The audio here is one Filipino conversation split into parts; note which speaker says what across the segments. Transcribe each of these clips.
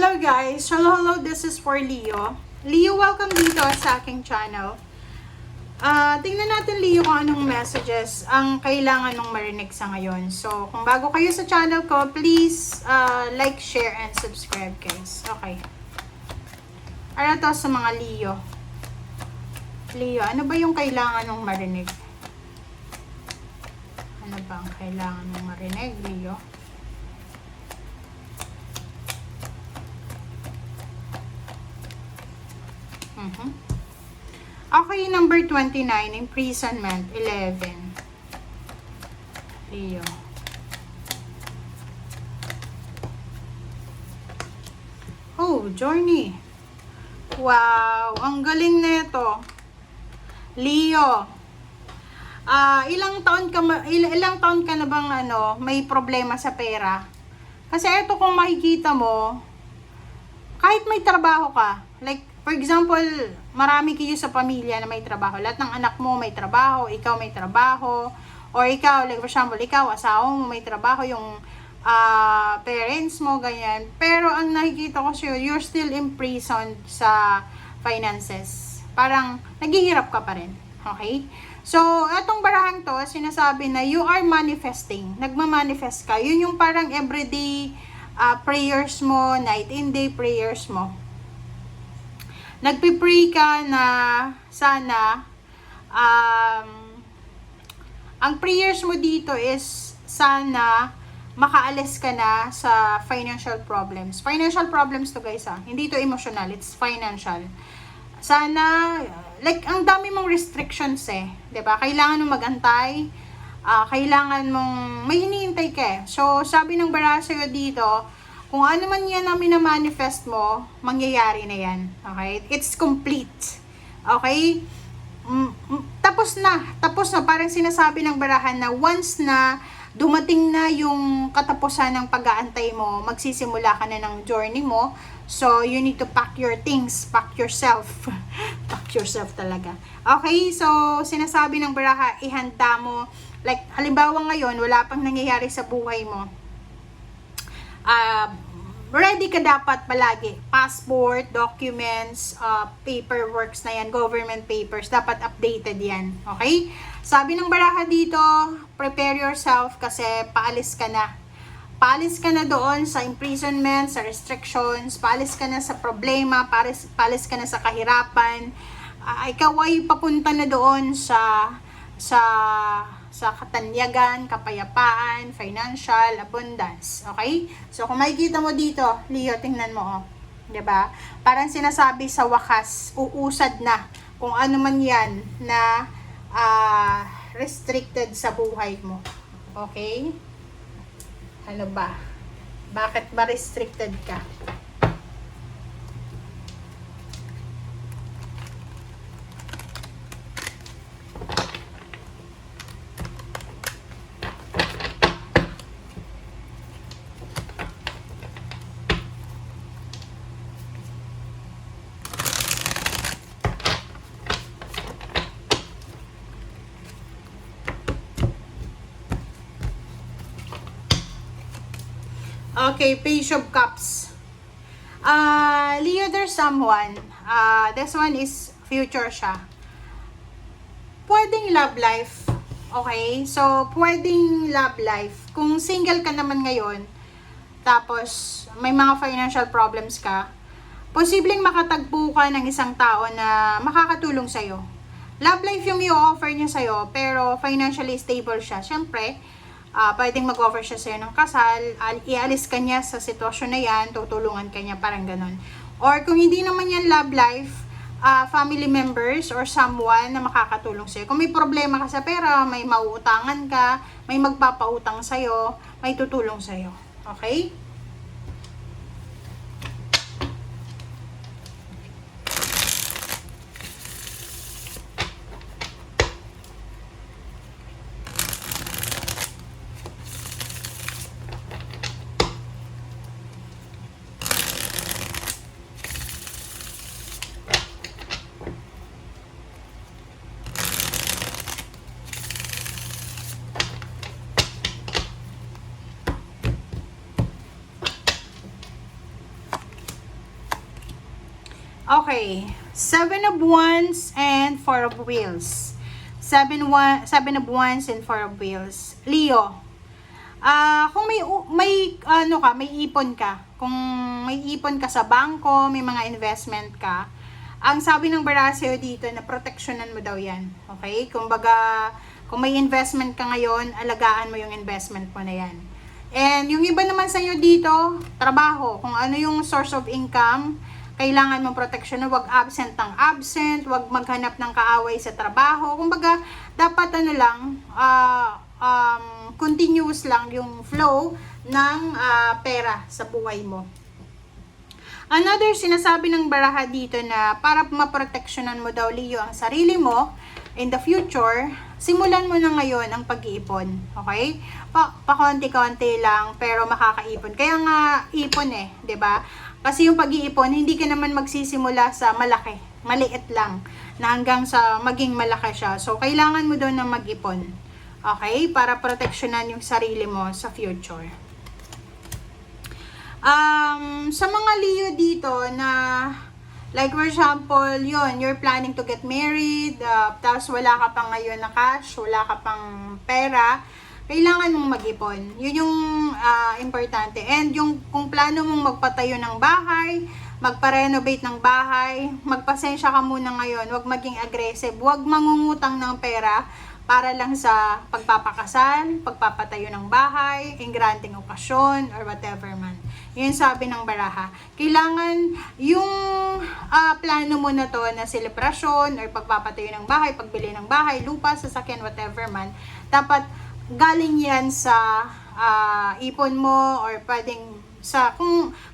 Speaker 1: Hello guys! Hello, this is for Leo. Leo, welcome dito sa aking channel. Tingnan natin Leo kung anong messages ang kailangan mong marinig sa ngayon. So, kung bago kayo sa channel ko, please like, share, and subscribe guys. Okay. Ano to sa mga Leo? Leo, ano ba yung kailangan mong marinig? Ano ba ang kailangan mong marinig, Leo? Okay, number 29, imprisonment, 11. Leo. Oh, journey. Wow, ang galing nito. Leo. Ilang taon ka na bang may problema sa pera? Kasi ito kung makikita mo, kahit may trabaho ka, like for example, marami kayo sa pamilya na may trabaho. Lahat ng anak mo may trabaho, ikaw may trabaho, or ikaw, like for example, ikaw, asawa mo may trabaho, yung parents mo, ganyan. Pero ang nakikita ko sa'yo, you're still imprisoned sa finances. Parang naghihirap ka pa rin. Okay? So, etong barahang to, sinasabi na you are manifesting. Nagmamanifest ka. Yun yung parang everyday prayers mo, night and day prayers mo. Nagpipray ka na sana ang prayers mo dito is sana makaalis ka na sa financial problems. Financial problems to guys hindi to emotional, it's financial. Sana, like ang dami mong restrictions 'di ba? Kailangan mong magantay, kailangan mong may hinihintay ka So, sabi ng bara sa'yo dito, kung ano man yan na minamanifest mo, mangyayari na yan. Okay? It's complete. Okay? Tapos na. Parang sinasabi ng barahan na once na dumating na yung katapusan ng pag-aantay mo, magsisimula ka na ng journey mo. So, you need to pack your things. Pack yourself. Pack yourself talaga. Okay? So, sinasabi ng baraha, ihanda mo. Like, halimbawa ngayon, wala pang nangyayari sa buhay mo. Ready ka dapat palagi. Passport, documents, paperworks na yan, government papers, dapat updated yan. Okay? Sabi ng baraha dito, prepare yourself kasi paalis ka na. Paalis ka na doon sa imprisonment, sa restrictions, paalis ka na sa problema, paalis ka na sa kahirapan. Ikaw ay papunta na doon sa katanyagan, kapayapaan, financial, abundance. Okay? So, kung makikita mo dito, Leo, tingnan mo, 'di ba? Parang sinasabi sa wakas, uusad na kung ano man 'yan na restricted sa buhay mo. Okay? Ano ba? Bakit ba restricted ka? Okay, Page of Cups. Leo, there's someone. This one is future siya. Pwedeng love life. Okay? So, pwedeng love life. Kung single ka naman ngayon, tapos may mga financial problems ka, posibleng makatagpo ka ng isang tao na makakatulong sa'yo. Love life yung i-offer niya sa'yo, pero financially stable siya. Siyempre, pwedeng mag-offer siya sa'yo ng kasal, ialis ka niya sa sitwasyon na yan, tutulungan ka niya, parang ganun. Or kung hindi naman yan love life, family members or someone na makakatulong sa'yo. Kung may problema ka sa pera, may mauutangan ka, may magpapautang sa'yo, may tutulong sa'yo. Okay? Okay. Seven of Wands and Four of Wheels. Seven of Wands and Four of Wheels. Leo, kung may ipon ka, kung may ipon ka sa bangko, may mga investment ka, ang sabi ng baraha sa'yo dito na proteksyonan mo daw yan. Okay? Kumbaga, kung may investment ka ngayon, alagaan mo yung investment mo na yan. And yung iba naman sa'yo dito, trabaho, kung ano yung source of income, kailangan mong proteksyonan, wag absent ng absent, wag maghanap ng kaaway sa trabaho. Kumbaga, dapat continuous lang yung flow ng pera sa buhay mo. Another sinasabi ng baraha dito na para maproteksyonan mo daw, Leo, ang sarili mo in the future, simulan mo na ngayon ang pag-iipon. Okay? Pakonti-konti lang pero makakaipon. Kaya nga ipon 'di ba? Kasi yung pag-iipon, hindi ka naman magsisimula sa malaki. Maliit lang na hanggang sa maging malaki siya. So kailangan mo daw na mag-ipon. Okay? Para proteksyonan yung sarili mo sa future. Sa mga Leo dito na like for example, you're planning to get married, tapos wala ka pang ngayon na cash, wala ka pang pera, kailangan mong mag-ipon. Yun yung importante. And yung kung plano mong magpatayo ng bahay, magpa-renovate ng bahay, magpasensya ka muna ngayon, huwag maging aggressive, huwag mangungutang ng pera para lang sa pagpapakasal, pagpapatayo ng bahay, engranting okasyon, or whatever man. Yun sabi ng baraha. Kailangan yung plano mo na to na selebrasyon, or pagpapatayo ng bahay, pagbili ng bahay, lupa, sasakyan, whatever man, dapat galing yan sa ipon mo, or pwedeng sa,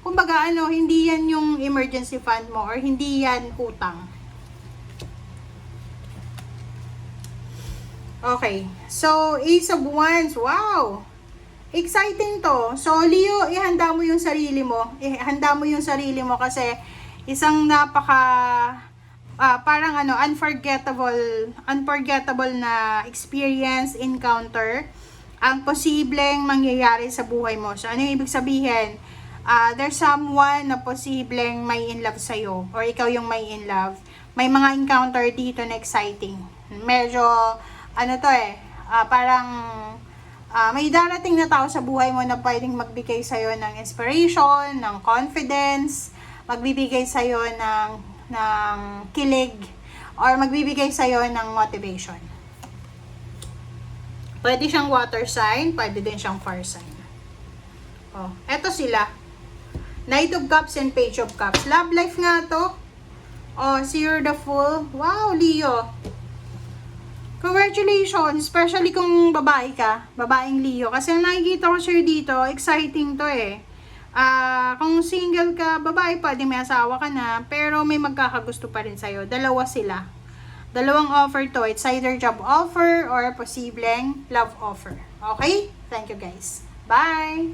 Speaker 1: kumbaga hindi yan yung emergency fund mo, or hindi yan utang. Okay. So, Ace of Wands. Wow! Exciting to. So, Leo, ihanda mo yung sarili mo. Ihanda mo yung sarili mo kasi isang parang unforgettable na experience, encounter ang posibleng mangyayari sa buhay mo. So, ano yung ibig sabihin? There's someone na posibleng may in love sa'yo, or ikaw yung may in love. May mga encounter dito na exciting. Medyo parang may darating na tao sa buhay mo na pwedeng magbigay sa'yo ng inspiration, ng confidence, magbibigay sa'yo ng kilig, or magbibigay sa'yo ng motivation. Pwede siyang water sign, pwede din siyang fire sign. Oh, eto sila. Knight of Cups and Page of Cups. Love life nga to. Oh, see you're the Fool. Wow, Leo. Congratulations, especially kung babae ka, babaeng Leo. Kasi nakikita ko sa'yo dito, exciting to kung single ka, babae, pwede may asawa ka na, pero may magkakagusto pa rin sa'yo. Dalawa sila. Dalawang offer to. It's either job offer or posibleng love offer. Okay? Thank you guys. Bye!